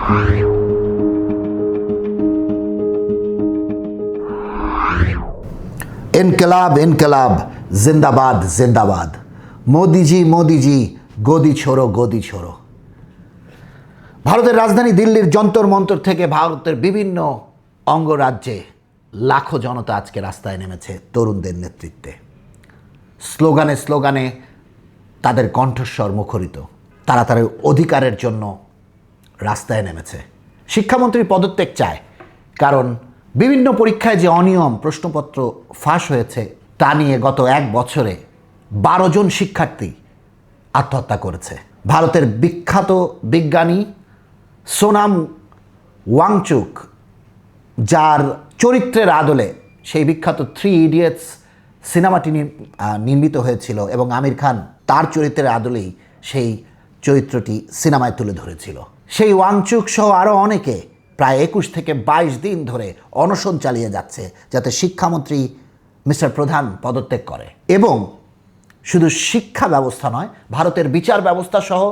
इनकलाब इनकलाब जिंदाबाद जिंदाबाद मोदी जी গদি ছোড়ো। ভারতের রাজধানী দিল্লির যন্তর মন্তর থেকে ভারতের বিভিন্ন অঙ্গরাজ্যে লাখো জনতা আজকে রাস্তায় নেমেছে তরুণদের নেতৃত্বে। স্লোগানে স্লোগানে তাদের কণ্ঠস্বর মুখরিত। তারা তার অধিকারের জন্য রাস্তায় নেমেছে। শিক্ষামন্ত্রীর পদত্যাগ চায়, কারণ বিভিন্ন পরীক্ষায় যে অনিয়ম প্রশ্নপত্র ফাঁস হয়েছে তা নিয়ে গত 1 বছরে 12 জন শিক্ষার্থী আত্মহত্যা করেছে। ভারতের বিখ্যাত বিজ্ঞানী সোনাম ওয়াংচুক, যার চরিত্রের আদলে সেই বিখ্যাত 3 ইডিয়টস সিনেমাটি নির্মিত হয়েছিল এবং আমির খান তার চরিত্রের আদলেই সেই চরিত্রটি সিনেমায় তুলে ধরেছিল। সেই ওয়াংচুক সহ আরও অনেকে প্রায় 21 থেকে 22 দিন ধরে অনশন চালিয়ে যাচ্ছে যাতে শিক্ষামন্ত্রী মিস্টার প্রধান পদত্যাগ করে। এবং শুধু শিক্ষা ব্যবস্থা নয়, ভারতের বিচার ব্যবস্থা সহ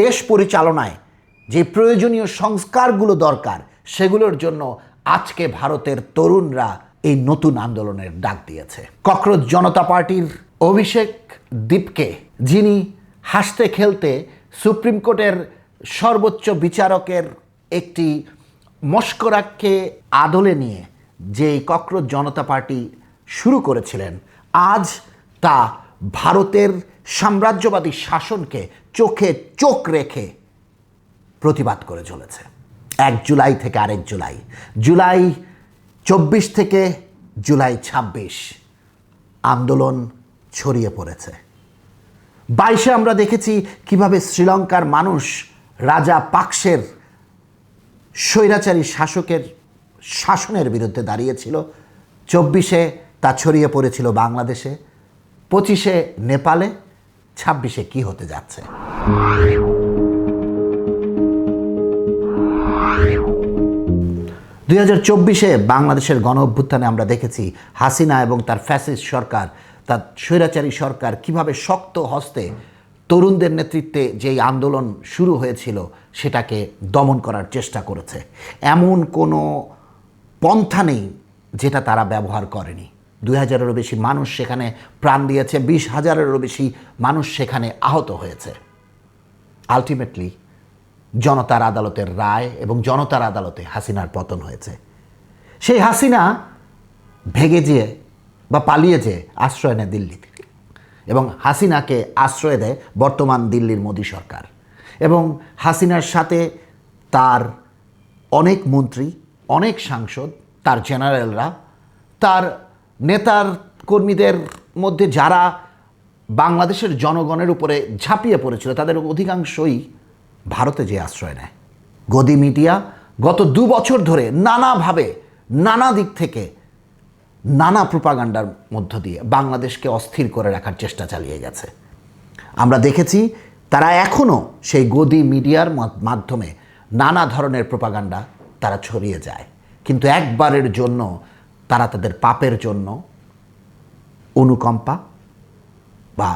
দেশ পরিচালনায় যে প্রয়োজনীয় সংস্কারগুলো দরকার সেগুলোর জন্য আজকে ভারতের তরুণরা এই নতুন আন্দোলনের ডাক দিয়েছে। ককরোচ জনতা পার্টির অভিষেক দীপকে, যিনি হাসতে খেলতে সুপ্রিম কোর্টের সর্বোচ্চ বিচারকের একটি মস্করাকে আদলে নিয়ে যেই ককরোচ জনতা পার্টি শুরু করেছিলেন, আজ তা ভারতের সাম্রাজ্যবাদী শাসনকে চোখে চোখ রেখে প্রতিবাদ করে চলেছে। 1 জুলাই থেকে আরেক জুলাই, জুলাই 24 থেকে জুলাই 26 আন্দোলন ছড়িয়ে পড়েছে। 22-এ আমরা দেখেছি কিভাবে শ্রীলঙ্কার মানুষ রাজা পাকসের স্বৈরাচারী শাসকের শাসনের বিরুদ্ধে দাঁড়িয়েছিল। 24-এ তা ছড়িয়ে পড়েছিল বাংলাদেশে, 25-এ নেপালে, 26-এ কি হতে যাচ্ছে। 2024-এ বাংলাদেশের গণ অভ্যুত্থানে আমরা দেখেছি হাসিনা এবং তার ফ্যাসিস্ট সরকার, তার স্বৈরাচারী সরকার কিভাবে শক্ত হস্তে তরুণদের নেতৃত্বে যেই আন্দোলন শুরু হয়েছিল সেটাকে দমন করার চেষ্টা করেছে। এমন কোনো পন্থা নেই যেটা তারা ব্যবহার করেনি। 2000-এরও বেশি মানুষ সেখানে প্রাণ দিয়েছে, 20,000-এরও বেশি মানুষ সেখানে আহত হয়েছে। আলটিমেটলি জনতার আদালতের রায় এবং জনতার আদালতে হাসিনার পতন হয়েছে। সেই হাসিনা ভেগে যেয়ে বা পালিয়ে যেয়ে আশ্রয় নেয় দিল্লিতে, এবং হাসিনাকে আশ্রয় দেয় বর্তমান দিল্লির মোদী সরকার। এবং হাসিনার সাথে তার অনেক মন্ত্রী, অনেক সাংসদ, তার জেনারেলরা, তার নেতার কর্মীদের মধ্যে যারা বাংলাদেশের জনগণের উপরে ঝাঁপিয়ে পড়েছিল তাদের অধিকাংশই ভারতে যে আশ্রয় নেয়। গদি মিডিয়া গত 2 বছর ধরে নানাভাবে নানা দিক থেকে নানা প্রোপাগান্ডার মধ্য দিয়ে বাংলাদেশকে অস্থির করে রাখার চেষ্টা চালিয়ে গেছে। আমরা দেখেছি তারা এখনও সেই গদি মিডিয়ার মাধ্যমে নানা ধরনের প্রোপাগান্ডা তারা ছড়িয়ে যায়, কিন্তু একবারের জন্য তারা তাদের পাপের জন্য অনুকম্পা বা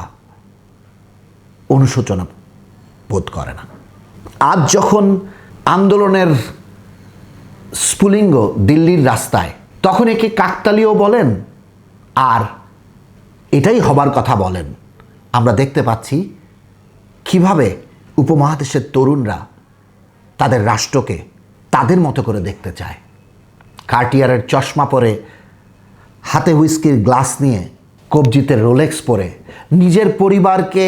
অনুশোচনা বোধ করে না। আজ যখন আন্দোলনের স্ফুলিঙ্গ দিল্লির রাস্তায়, তখন একে কাকতালীয় বলেন আর এটাই হবার কথা বলেন। আমরা দেখতে পাচ্ছি কিভাবে উপমহাদেশের তরুণরা তাদের রাষ্ট্রকে তাদের মতো করে দেখতে চায়। কার্টিয়ারের চশমা পরে, হাতে হুইস্কির গ্লাস নিয়ে, কবজিতে রোলেক্স পরে, নিজের পরিবারকে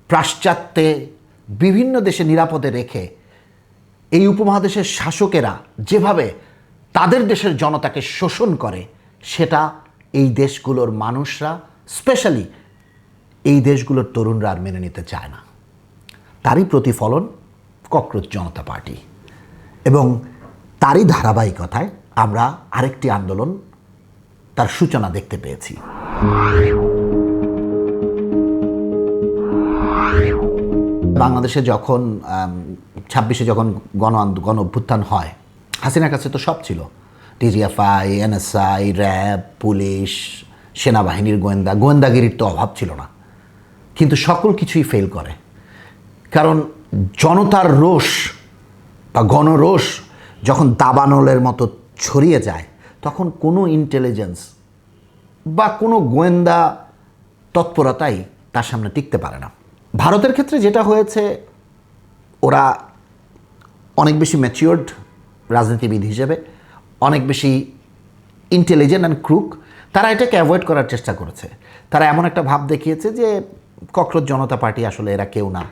পাশ্চাত্যে বিভিন্ন দেশে নিরাপদে রেখে এই উপমহাদেশের শাসকেরা যেভাবে তাদের দেশের জনতাকে শোষণ করে, সেটা এই দেশগুলোর মানুষরা, স্পেশালি এই দেশগুলোর তরুণরা আর মেনে নিতে চায় না। তারই প্রতিফলন ককরোচ জনতা পার্টি, এবং তারই ধারাবাহিকতায় আমরা আরেকটি আন্দোলন তার সূচনা দেখতে পেয়েছি। বাংলাদেশে যখন 26-এ যখন গণ অভ্যুত্থান হয়, হাসিনার কাছে তো সব ছিল, টিজিএফআই, এনএসআই, র্যাব, পুলিশ, সেনাবাহিনীর গোয়েন্দাগিরির তো অভাব ছিল না, কিন্তু সকল কিছুই ফেল করে। কারণ জনতার রোষ বা গণরোষ যখন দাবানলের মতো ছড়িয়ে যায়, তখন কোনো ইন্টেলিজেন্স বা কোনো গোয়েন্দা তৎপরতাই তার সামনে টিকতে পারে না। ভারতের ক্ষেত্রে যেটা হয়েছে, ওরা অনেক বেশি ম্যাচিওর্ড রাজনীতিবিদ হিসেবে, অনেক বেশি ইন্টেলিজেন্ট অ্যান্ড ক্রুক। তারা এটাকে অ্যাভয়েড করার চেষ্টা করেছে। তারা এমন একটা ভাব দেখিয়েছে যে ককরোচ জনতা পার্টি আসলে এরা কেউ না,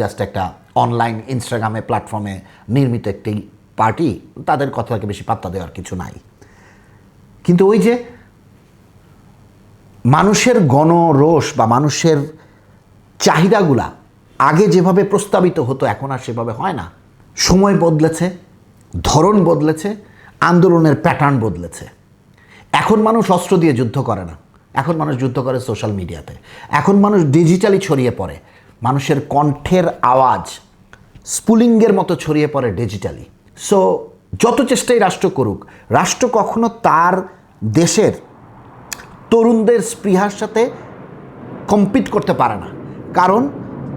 জাস্ট একটা অনলাইন ইনস্টাগ্রামে প্ল্যাটফর্মে নির্মিত একটি পার্টি, তাদের কথাকে বেশি পাত্তা দেওয়ার কিছু নাই। কিন্তু ওই যে মানুষের গণরোষ বা মানুষের চাহিদাগুলা আগে যেভাবে প্রস্তাবিত হতো, এখন আর সেভাবে হয় না। সময় বদলেছে, ধরন বদলেছে, আন্দোলনের প্যাটার্ন বদলেছে। এখন মানুষ অস্ত্র দিয়ে যুদ্ধ করে না, এখন মানুষ যুদ্ধ করে সোশ্যাল মিডিয়াতে। এখন মানুষ ডিজিটালি ছড়িয়ে পড়ে, মানুষের কণ্ঠের আওয়াজ স্পুলিংয়ের মতো ছড়িয়ে পড়ে ডিজিটালি। সো যত চেষ্টাই রাষ্ট্র করুক, রাষ্ট্র কখনো তার দেশের তরুণদের স্পৃহার সাথে কম্পিট করতে পারে না, কারণ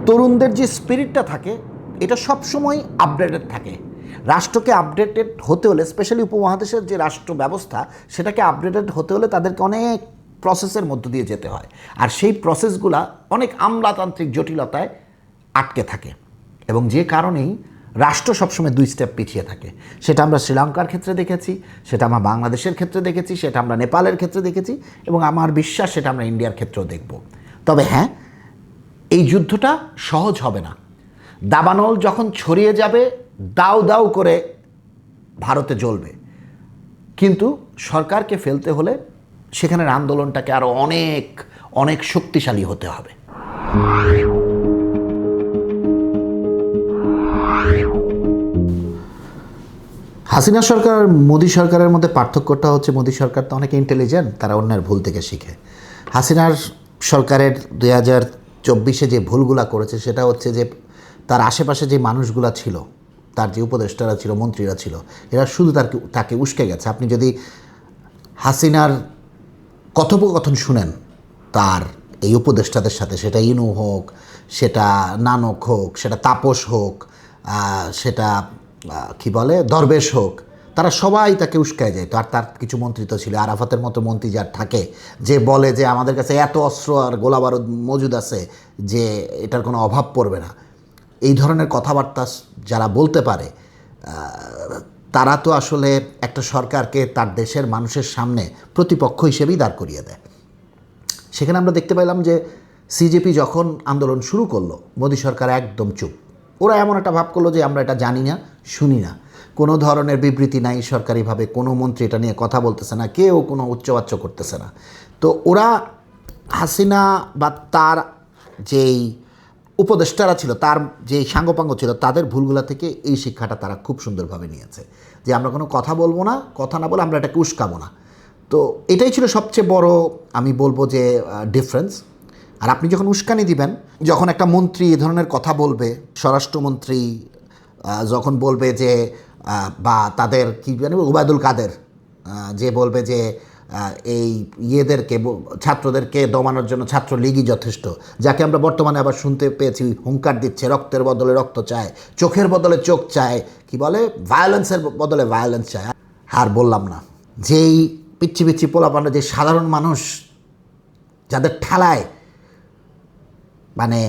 তরুণদের যে স্পিরিটটা থাকে এটা সবসময় আপডেটেড থাকে। রাষ্ট্রকে আপডেটেড হতে হলে, স্পেশালি উপমহাদেশের যে রাষ্ট্র ব্যবস্থা, সেটাকে আপডেটেড হতে হলে তাদেরকে অনেক প্রসেসের মধ্য দিয়ে যেতে হয়, আর সেই প্রসেসগুলা অনেক আমলাতান্ত্রিক জটিলতায় আটকে থাকে, এবং যে কারণেই রাষ্ট্র সবসময় 2 স্টেপ পিছিয়ে থাকে। সেটা আমরা শ্রীলঙ্কার ক্ষেত্রে দেখেছি, সেটা আমরা বাংলাদেশের ক্ষেত্রে দেখেছি, সেটা আমরা নেপালের ক্ষেত্রে দেখেছি, এবং আমার বিশ্বাস সেটা আমরা ইন্ডিয়ার ক্ষেত্রেও দেখব। তবে হ্যাঁ, এই যুদ্ধটা সহজ হবে না। দাবানল যখন ছড়িয়ে যাবে, দাউ দাউ করে ভারতে জ্বলবে, কিন্তু সরকারকে ফেলতে হলে সেখানের আন্দোলনটাকে আরও অনেক অনেক শক্তিশালী হতে হবে। হাসিনা সরকার আর মোদী সরকারের মধ্যে পার্থক্যটা হচ্ছে, মোদী সরকার তো অনেক ইন্টেলিজেন্ট, তারা অন্যের ভুল থেকে শিখে। হাসিনার সরকারের 2024 যে ভুলগুলা করেছে সেটা হচ্ছে যে তার আশেপাশে যে মানুষগুলা ছিল, তার যে উপদেষ্টারা ছিল, মন্ত্রীরা ছিল, এরা শুধু তাকে উস্কে গেছে। আপনি যদি হাসিনার কথোপকথন শুনেন তার এই উপদেষ্টাদের সাথে, সেটা ইনু হোক, সেটা নানক হোক, সেটা তাপস হোক, সেটা কি বলে দরবেশ হোক, তারা সবাই তাকে উস্কায় যায়। তো আর তার কিছু মন্ত্রী তো ছিল, আরাফাতের মতো মন্ত্রী যার থাকে, যে বলে যে আমাদের কাছে এত অস্ত্র আর গোলাবারুদ মজুদ আছে যে এটার কোনো অভাব পড়বে না। এই ধরনের কথাবার্তা যারা বলতে পারে, তারা তো আসলে একটা সরকারকে তার দেশের মানুষের সামনে প্রতিপক্ষ হিসেবেই দাঁড় করিয়ে দেয়। সেখানে আমরা দেখতে পেলাম যে সিজেপি যখন আন্দোলন শুরু করলো, মোদী সরকার একদম চুপ। ওরা এমন একটা ভাব করলো যে আমরা এটা জানি না, শুনি না, কোনো ধরনের বিবৃতি নাই সরকারিভাবে, কোনো মন্ত্রী এটা নিয়ে কথা বলতেছে না, কেউ কোনো উচ্চবাচ্য করতেছে না। তো ওরা হাসিনা বা তার যেই উপদেষ্টারা ছিল, তার যে সাঙ্গপাঙ্গ ছিল, তাদের ভুলগুলা থেকে এই শিক্ষাটা তারা খুব সুন্দরভাবে নিয়েছে যে আমরা কোনো কথা বলবো না, কথা না বলে আমরা এটাকে উস্কাবো না। তো এটাই ছিল সবচেয়ে বড়, আমি বলবো যে ডিফারেন্স। আর আপনি যখন উস্কানি দিবেন, যখন একটা মন্ত্রী এ ধরনের কথা বলবে, স্বরাষ্ট্রমন্ত্রী যখন বলবে যে, বা তাদের কি জানি ওবায়দুল কাদের যে বলবে যে এই ইয়েদেরকে, ছাত্রদেরকে দমানোর জন্য ছাত্রলীগই যথেষ্ট, যাকে আমরা বর্তমানে আবার শুনতে পেয়েছি হুঙ্কার দিচ্ছে, রক্তের বদলে রক্ত চায়, চোখের বদলে চোখ চায়, কি বলে ভায়োলেন্সের বদলে ভায়োলেন্স চায়। আর বললাম না, যেই পিচ্ছি পিচ্ছি পোলাপান্ডা, যে সাধারণ মানুষ যাদের ঠেলায় মানে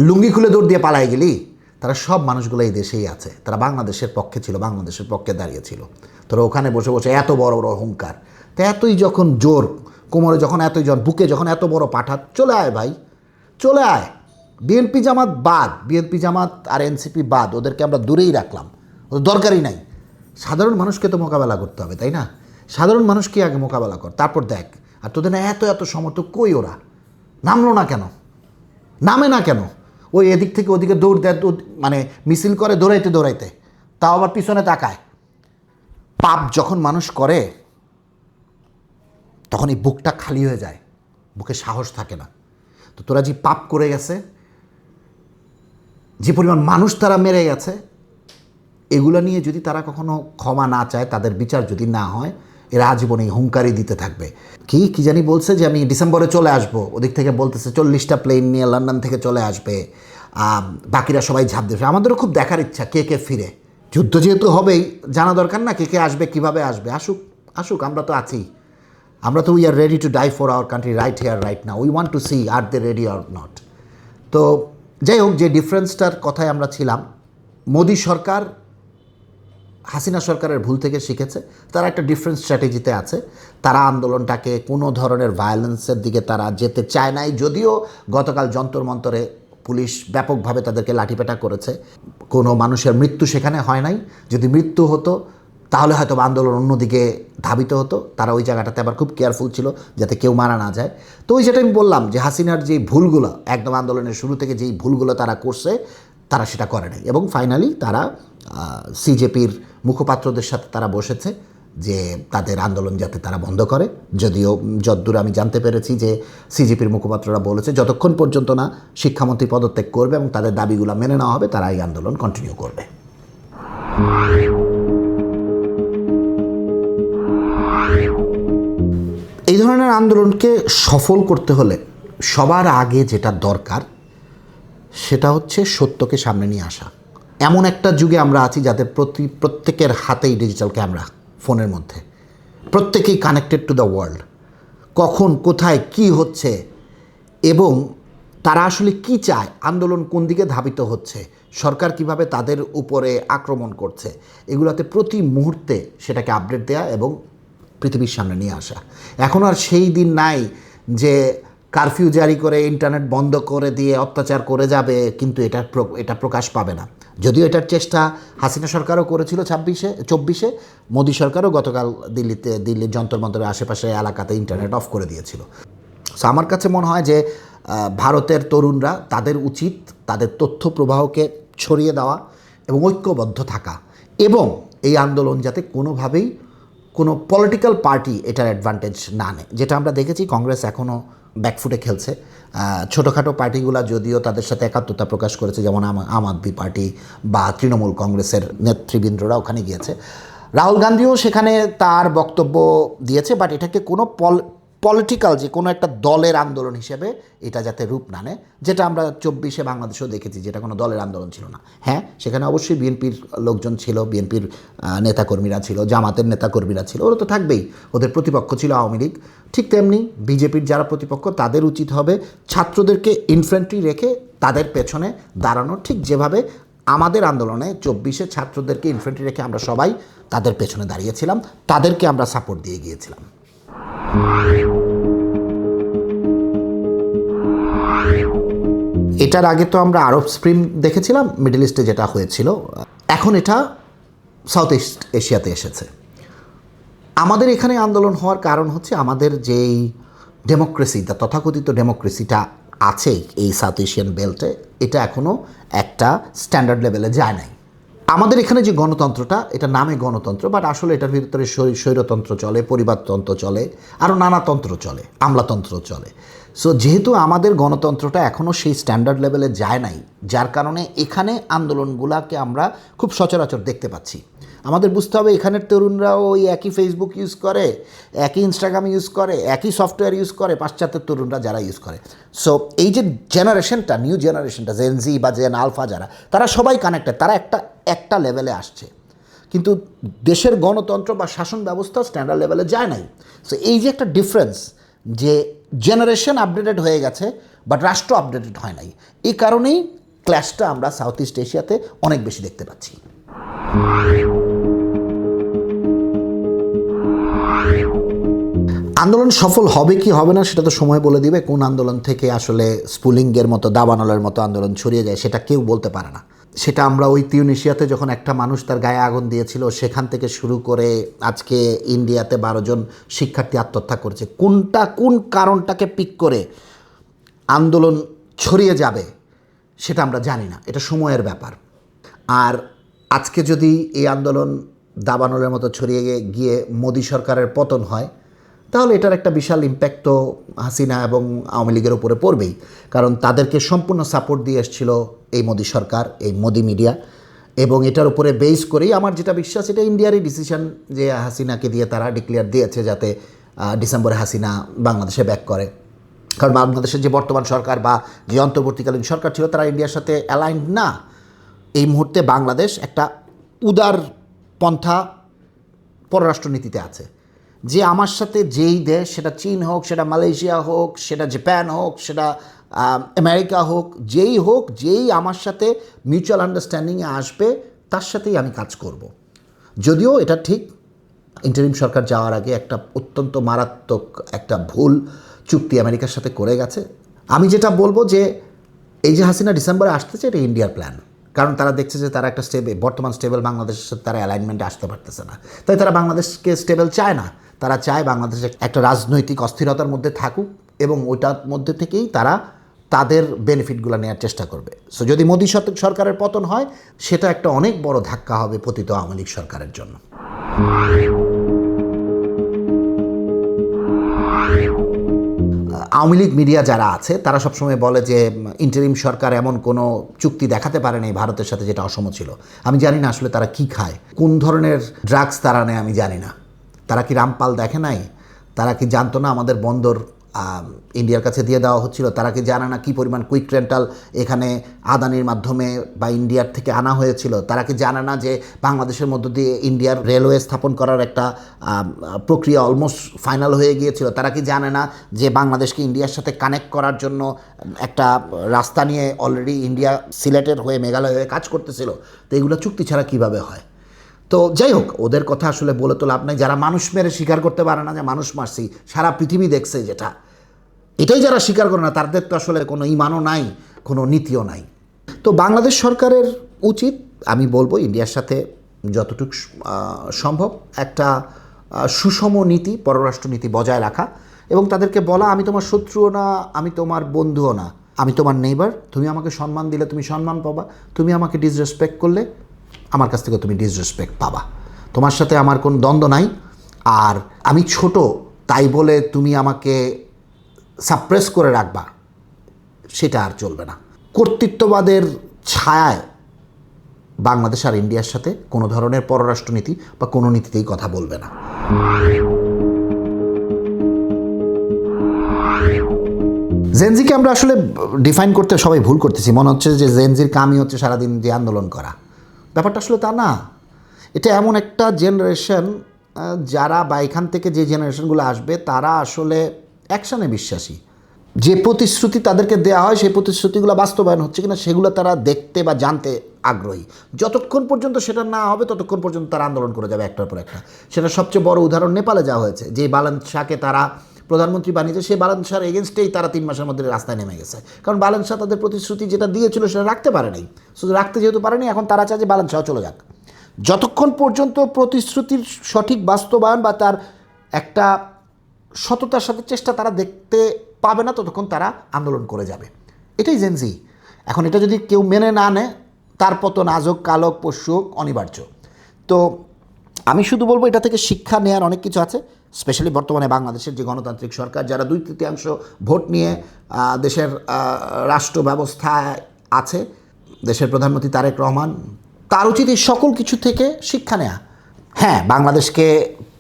লুঙ্গি খুলে দৌড় দিয়ে পালায় গেলি, তারা সব মানুষগুলো এই দেশেই আছে, তারা বাংলাদেশের পক্ষে ছিল, বাংলাদেশের পক্ষে দাঁড়িয়েছিল। তোরা ওখানে বসে বসে এত বড় বড় হুঙ্কার, তো এতই যখন জোর, কোমরে যখন এতই জন, বুকে যখন এত বড় পাঠা, চলে আয় ভাই, চলে আয়। বিএনপি জামাত বাদ, বিএনপি জামাত আর এনসিপি বাদ, ওদেরকে আমরা দূরেই রাখলাম, ওদের দরকারই নাই। সাধারণ মানুষকে তো মোকাবেলা করতে হবে, তাই না? সাধারণ মানুষকে আগে মোকাবেলা কর, তারপর দেখ। আর তোদের না এত এত সমর্থক কই, ওরা নামলো না কেন, নামে না কেন? ওই এদিক থেকে ওদিকে দৌড় দেয়, মানে মিছিল করে দৌড়াইতে দৌড়াইতে, তাও আবার পিছনে তাকায়। পাপ যখন মানুষ করে তখন এই বুকটা খালি হয়ে যায়, বুকে সাহস থাকে না। তো তোরা যে পাপ করে গেছে, যে পরিমাণ মানুষ তারা মেরে গেছে, এগুলো নিয়ে যদি তারা কখনো ক্ষমা না চায়, তাদের বিচার যদি না হয়, এরা আজীবন এই হুঙ্কারি দিতে থাকবে। কি জানি বলছে যে আমি ডিসেম্বরে চলে আসব, ওদিক থেকে বলতেছে 40টা প্লেন নিয়ে লন্ডন থেকে চলে আসবে, বাকিরা সবাই ঝাঁপ দেবে। আমাদেরও খুব দেখার ইচ্ছা কে কে ফিরে, যুদ্ধ যেহেতু হবেই, জানা দরকার না কে কে আসবে, কীভাবে আসবে, আসুক আসুক, আমরা তো আছি, আমরা তো we are ready to die for our country right here right now, we want to see are they ready or not. তো যাই হোক, যে ডিফারেন্সটার কথায় আমরা ছিলাম, মোদি সরকার হাসিনা সরকারের ভুল থেকে শিখেছে, তারা একটা ডিফারেন্ট স্ট্র্যাটেজিতে আছে। তারা আন্দোলনটাকে কোনো ধরনের ভায়োলেন্সের দিকে তারা যেতে চায় নাই, যদিও গতকাল যন্তর মন্তরে পুলিশ ব্যাপকভাবে তাদেরকে লাঠিপেটা করেছে। কোনো মানুষের মৃত্যু সেখানে হয় নাই, যদি মৃত্যু হতো তাহলে হয়তো আন্দোলন অন্যদিকে ধাবিত হতো। তারা ওই জায়গাটাতে আবার খুব কেয়ারফুল ছিল যাতে কেউ মারা না যায়। তো ওই যেটা আমি বললাম যে হাসিনার যেই ভুলগুলো একদম আন্দোলনের শুরু থেকে যেই ভুলগুলো তারা করছে, তারা সেটা করে নাই, এবং ফাইনালি তারা সিজেপির মুখপাত্রদের সাথে তারা বসেছে যে তাদের আন্দোলন যাতে তারা বন্ধ করে। যদিও যদ্দূর আমি জানতে পেরেছি যে সিজেপির মুখপাত্ররা বলেছে যতক্ষণ পর্যন্ত না শিক্ষামন্ত্রী পদত্যাগ করবে এবং তাদের দাবিগুলো মেনে নেওয়া হবে, তারা এই আন্দোলন কন্টিনিউ করবে। এই ধরনের আন্দোলনকে সফল করতে হলে সবার আগে যেটা দরকার সেটা হচ্ছে সত্যকে সামনে নিয়ে আসা। এমন একটা যুগে আমরা আছি যাদের প্রত্যেকের হাতেই ডিজিটাল ক্যামেরা, ফোনের মধ্যে প্রত্যেকেই কানেক্টেড টু দ্য ওয়ার্ল্ড। কখন কোথায় কি হচ্ছে এবং তারা আসলে কি চায়, আন্দোলন কোন দিকে ধাবিত হচ্ছে, সরকার কিভাবে তাদের উপরে আক্রমণ করছে, এগুলোতে প্রতি মুহূর্তে সেটাকে আপডেট দেওয়া এবং পৃথিবীর সামনে নিয়ে আসা। এখন আর সেই দিন নাই যে কারফিউ জারি করে ইন্টারনেট বন্ধ করে দিয়ে অত্যাচার করে যাবে কিন্তু এটা প্রকাশ পাবে না। যদিও এটার চেষ্টা হাসিনা সরকারও করেছিল 24-এ, মোদি সরকারও গতকাল দিল্লির যন্তর মন্তরের আশেপাশে এলাকাতে ইন্টারনেট অফ করে দিয়েছিল। সো আমার কাছে মনে হয় যে ভারতের তরুণরা, তাদের উচিত তাদের তথ্য প্রবাহকে ছড়িয়ে দেওয়া এবং ঐক্যবদ্ধ থাকা, এবং এই আন্দোলন যাতে কোনোভাবেই কোনো পলিটিক্যাল পার্টি এটার অ্যাডভান্টেজ না নেয়। যেটা আমরা দেখেছি কংগ্রেস এখনও ব্যাকফুটে খেলছে। ছোটোখাটো পার্টিগুলো যদিও তাদের সাথে একাত্মতা প্রকাশ করেছে, যেমন আম আদমি পার্টি বা তৃণমূল কংগ্রেসের নেতৃবৃন্দরা ওখানে গিয়েছে। রাহুল গান্ধীও সেখানে তার বক্তব্য দিয়েছে, বাট এটাকে কোনো পলিটিক্যাল যে কোনো একটা দলের আন্দোলন হিসেবে এটা যাতে রূপ না নেয়, যেটা আমরা 24-এ বাংলাদেশেও দেখেছি, যেটা কোনো দলের আন্দোলন ছিল না। হ্যাঁ, সেখানে অবশ্যই বিএনপির লোকজন ছিল, বিএনপির নেতাকর্মীরা ছিল, জামাতের নেতাকর্মীরা ছিল, ওরা তো থাকবেই, ওদের প্রতিপক্ষ ছিল আওয়ামী লীগ। ঠিক তেমনি বিজেপির যারা প্রতিপক্ষ, তাদের উচিত হবে ছাত্রদেরকে ইনফ্যান্ট্রি রেখে তাদের পেছনে দাঁড়ানো, ঠিক যেভাবে আমাদের আন্দোলনে 24-এ ছাত্রদেরকে ইনফ্যান্ট্রি রেখে আমরা সবাই তাদের পেছনে দাঁড়িয়েছিলাম, তাদেরকে আমরা সাপোর্ট দিয়ে গিয়েছিলাম। এটার আগে তো আমরা আরব স্প্রিং দেখেছিলাম, মিডল ইস্টে যেটা হয়েছিল, এখন এটা সাউথ ইস্ট এশিয়াতে এসেছে। আমাদের এখানে আন্দোলন হওয়ার কারণ হচ্ছে আমাদের যেই ডেমোক্রেসি, তথাকথিত ডেমোক্রেসিটা আছে এই সাউথ এশিয়ান বেল্টে, এটা এখনও একটা স্ট্যান্ডার্ড লেভেলে যায় নাই। আমাদের এখানে যে গণতন্ত্রটা, এটা নামে গণতন্ত্র, বাট আসলে এটার ভিতরে স্বৈরতন্ত্র চলে, পরিবারতন্ত্র চলে, আরও নানা তন্ত্র চলে, আমলাতন্ত্র চলে। সো যেহেতু আমাদের গণতন্ত্রটা এখনও সেই স্ট্যান্ডার্ড লেভেলে যায় নাই, যার কারণে এখানে আন্দোলনগুলোকে আমরা খুব সচরাচর দেখতে পাচ্ছি। আমাদের বুঝতে হবে এখানের তরুণরাও ওই একই ফেসবুক ইউজ করে, একই ইনস্টাগ্রাম ইউজ করে, একই সফটওয়্যার ইউজ করে পাশ্চাত্যের তরুণরা যারা ইউজ করে। সো এই যে জেনারেশনটা, নিউ জেনারেশনটা, জেন জি বা জেন আলফা যারা, তারা সবাই কানেক্টেড, তারা একটা লেভেলে আসছে, কিন্তু দেশের গণতন্ত্র বা শাসন ব্যবস্থা স্ট্যান্ডার্ড লেভেলে যায় নাই। সো এই যে একটা ডিফারেন্স, যে জেনারেশন আপডেটেড হয়ে গেছে বাট রাষ্ট্র আপডেটেড হয় নাই, এই কারণেই ক্ল্যাশটা আমরা সাউথ ইস্ট এশিয়াতে অনেক বেশি দেখতে পাচ্ছি। আন্দোলন সফল হবে কি হবে না সেটা তো সময় বলে দিবে। কোন আন্দোলন থেকে আসলে স্পুলিংয়ের মতো, দাবানলের মতো আন্দোলন ছড়িয়ে যায় সেটা কেউ বলতে পারে না। সেটা আমরা ওই তিউনিশিয়াতে যখন একটা মানুষ তার গায়ে আগুন দিয়েছিল সেখান থেকে শুরু করে আজকে ইন্ডিয়াতে 12 জন শিক্ষার্থী আত্মহত্যা করেছে, কোন কারণটাকে পিক করে আন্দোলন ছড়িয়ে যাবে সেটা আমরা জানি না, এটা সময়ের ব্যাপার। আর আজকে যদি এই আন্দোলন দাবানলের মতো ছড়িয়ে গিয়ে মোদি সরকারের পতন হয়, তাহলে এটার একটা বিশাল ইম্প্যাক্ট তো হাসিনা এবং আওয়ামী লীগের উপরে পড়বেই, কারণ তাদেরকে সম্পূর্ণ সাপোর্ট দিয়ে এসেছিল এই মোদি সরকার, এই মোদি মিডিয়া, এবং এটার উপরে বেস করেই আমার যেটা বিশ্বাস, এটা ইন্ডিয়ারই ডিসিশন যে হাসিনাকে দিয়ে তারা ডিক্লেয়ার দিয়েছে যাতে ডিসেম্বরে হাসিনা বাংলাদেশে ব্যাক করে। কারণ বাংলাদেশের যে বর্তমান সরকার বা যে অন্তর্বর্তীকালীন সরকার ছিল, তারা ইন্ডিয়ার সাথে অ্যালাইন্ড না। এই মুহূর্তে বাংলাদেশ একটা উদার পন্থা পররাষ্ট্রনীতিতে আছে, যে আমার সাথে যেই দেশ, সেটা চীন হোক, সেটা মালয়েশিয়া হোক, সেটা জাপান হোক, সেটা আমেরিকা হোক, যেই আমার সাথে মিউচুয়াল আন্ডারস্ট্যান্ডিংয়ে আসবে তার সাথেই আমি কাজ করব। যদিও এটা ঠিক, ইন্টারিম সরকার যাওয়ার আগে একটা অত্যন্ত মারাত্মক একটা ভুল চুক্তি আমেরিকার সাথে করে গেছে। আমি যেটা বলবো যে এই যে হাসিনা ডিসেম্বরে আসতেছে, এটা ইন্ডিয়ার প্ল্যান। কারণ তারা দেখছে যে তারা একটা বর্তমান স্টেবল বাংলাদেশের সাথে তারা অ্যালাইনমেন্টে আসতে পারতেছে না, তাই তারা বাংলাদেশকে স্টেবল চায় না। তারা চায় বাংলাদেশে একটা রাজনৈতিক অস্থিরতার মধ্যে থাকুক এবং ওইটার মধ্যে থেকেই তারা তাদের বেনিফিটগুলো নেওয়ার চেষ্টা করবে। সো যদি মোদী সরকারের পতন হয়, সেটা একটা অনেক বড় ধাক্কা হবে পতিত আওয়ামী লীগ সরকারের জন্য। আওয়ামী লীগ মিডিয়া যারা আছে তারা সবসময় বলে যে ইন্টারিম সরকার এমন কোনো চুক্তি দেখাতে পারে নাই ভারতের সাথে যেটা অসম ছিল। আমি জানি না আসলে তারা কি খায়, কোন ধরনের ড্রাগস তারা নেয় আমি জানি না। তারা কি রামপাল দেখে নাই? তারা কি জানতো না আমাদের বন্দর ইন্ডিয়ার কাছে দিয়ে দেওয়া হচ্ছিল? তারা কি জানে না কী পরিমাণ কুইক রেন্টাল এখানে আদানির মাধ্যমে বা ইন্ডিয়ার থেকে আনা হয়েছিল? তারা কি জানে না যে বাংলাদেশের মধ্য দিয়ে ইন্ডিয়ার রেলওয়ে স্থাপন করার একটা প্রক্রিয়া অলমোস্ট ফাইনাল হয়ে গিয়েছিল? তারা কি জানে না যে বাংলাদেশকে ইন্ডিয়ার সাথে কানেক্ট করার জন্য একটা রাস্তা নিয়ে অলরেডি ইন্ডিয়া সিলেটের হয়ে মেঘালয় হয়ে কাজ করতেছিল? তো এগুলো চুক্তি ছাড়া কীভাবে হয়? তো যাই হোক, ওদের কথা আসলে বলে তো লাভ নাই। যারা মানুষ মেরে স্বীকার করতে পারে না যে মানুষ মারছি, সারা পৃথিবী দেখছে যেটা, এটাই যারা স্বীকার করে না তাদের তো আসলে কোনো ইমানও নাই, কোনো নীতিও নাই। তো বাংলাদেশ সরকারের উচিত, আমি বলবো, ইন্ডিয়ার সাথে যতটুকু সম্ভব একটা সুষম নীতি, পররাষ্ট্রনীতি বজায় রাখা এবং তাদেরকে বলা, আমি তোমার শত্রুও না, আমি তোমার বন্ধুও না, আমি তোমার নেইবার। তুমি আমাকে সম্মান দিলে তুমি সম্মান পাবা, তুমি আমাকে ডিসরেসপেক্ট করলে আমার কাছ থেকে তুমি ডিসরেসপেক্ট পাবা। তোমার সাথে আমার কোনো দ্বন্দ্ব নাই। আর আমি ছোট তাই বলে তুমি আমাকে সাপ্রেস করে রাখবা, সেটা আর চলবে না। কর্তৃত্ববাদের ছায়ায় বাংলাদেশ আর ইন্ডিয়ার সাথে কোনো ধরনের পররাষ্ট্রনীতি বা কোনো নীতিতেই কথা বলবে না। জেনজিকে আমরা আসলে ডিফাইন করতে সবাই ভুল করতেছি। মনে হচ্ছে যে জেনজির কামই হচ্ছে সারাদিন যে আন্দোলন করা। ব্যাপারটা আসলে তা না। এটা এমন একটা জেনারেশন যারা, বা এখান থেকে যে জেনারেশনগুলো আসবে, তারা আসলে অ্যাকশানে বিশ্বাসী। যে প্রতিশ্রুতি তাদেরকে দেওয়া হয় সেই প্রতিশ্রুতিগুলো বাস্তবায়ন হচ্ছে কিনা সেগুলো তারা দেখতে বা জানতে আগ্রহী। যতক্ষণ পর্যন্ত সেটা না হবে ততক্ষণ পর্যন্ত তারা আন্দোলন করে যাবে একটার পর একটা। সেটা সবচেয়ে বড় উদাহরণ নেপালে যাওয়া হয়েছে। যে বালান শাহকে তারা প্রধানমন্ত্রী বানিয়েছে, সেই বালান শাহর এগেনস্টেই তারা 3 মাসের মধ্যে রাস্তায় নেমে গেছে। কারণ বালান শাহ তাদের প্রতিশ্রুতি যেটা দিয়েছিল সেটা রাখতে পারে নাই। শুধু রাখতে যেহেতু পারেনি, এখন তারা চায় যে বালান শাহ চলে যাক। যতক্ষণ পর্যন্ত প্রতিশ্রুতির সঠিক বাস্তবায়ন বা তার একটা সততার সাথে চেষ্টা তারা দেখতে পাবে না, ততক্ষণ তারা আন্দোলন করে যাবে। এটাই জেনজি। এখন এটা যদি কেউ মেনে না নেয়, তার পতন আজ হোক, কাল হোক, পরশু হোক, অনিবার্য। তো আমি শুধু বলবো, এটা থেকে শিক্ষা নেওয়ার অনেক কিছু আছে। স্পেশালি বর্তমানে বাংলাদেশের যে গণতান্ত্রিক সরকার, যারা 2/3 ভোট নিয়ে দেশের রাষ্ট্র ব্যবস্থায় আছে, দেশের প্রধানমন্ত্রী তারেক রহমান, তার উচিত এই সকল কিছু থেকে শিক্ষা নেওয়া। হ্যাঁ, বাংলাদেশকে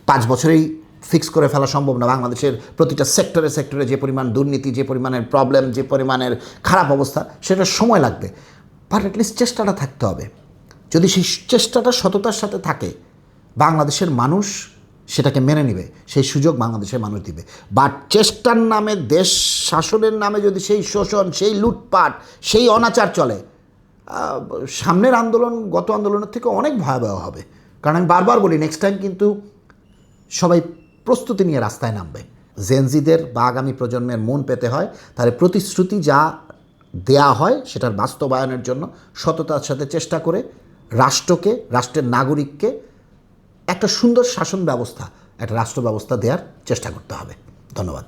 5 বছরেই ফিক্স করে ফেলা সম্ভব না। বাংলাদেশের প্রতিটা সেক্টরে যে পরিমাণ দুর্নীতি, যে পরিমাণের প্রবলেম, যে পরিমাণের খারাপ অবস্থা, সেটা সময় লাগবে। বাট অ্যাটলিস্ট চেষ্টাটা থাকতে হবে। যদি সেই চেষ্টাটা সততার সাথে থাকে, বাংলাদেশের মানুষ সেটাকে মেনে নেবে, সেই সুযোগ বাংলাদেশের মানুষ দিবে। বাট চেষ্টার নামে, দেশ শাসনের নামে যদি সেই শোষণ, সেই লুটপাট, সেই অনাচার চলে, সামনের আন্দোলন গত আন্দোলনের থেকে অনেক ভয়াবহ হবে। কারণ আমি বারবার বলি, নেক্সট টাইম কিন্তু সবাই প্রস্তুতি নিয়ে রাস্তায় নামবে। জেনজিদের বা আগামী প্রজন্মের মন পেতে হয়, তাহলে প্রতিশ্রুতি যা দেয়া হয় সেটার বাস্তবায়নের জন্য সততার সাথে চেষ্টা করে রাষ্ট্রকে, রাষ্ট্রের নাগরিককে একটা সুন্দর শাসন ব্যবস্থা, একটা রাষ্ট্র ব্যবস্থা দেওয়ার চেষ্টা করতে হবে। ধন্যবাদ।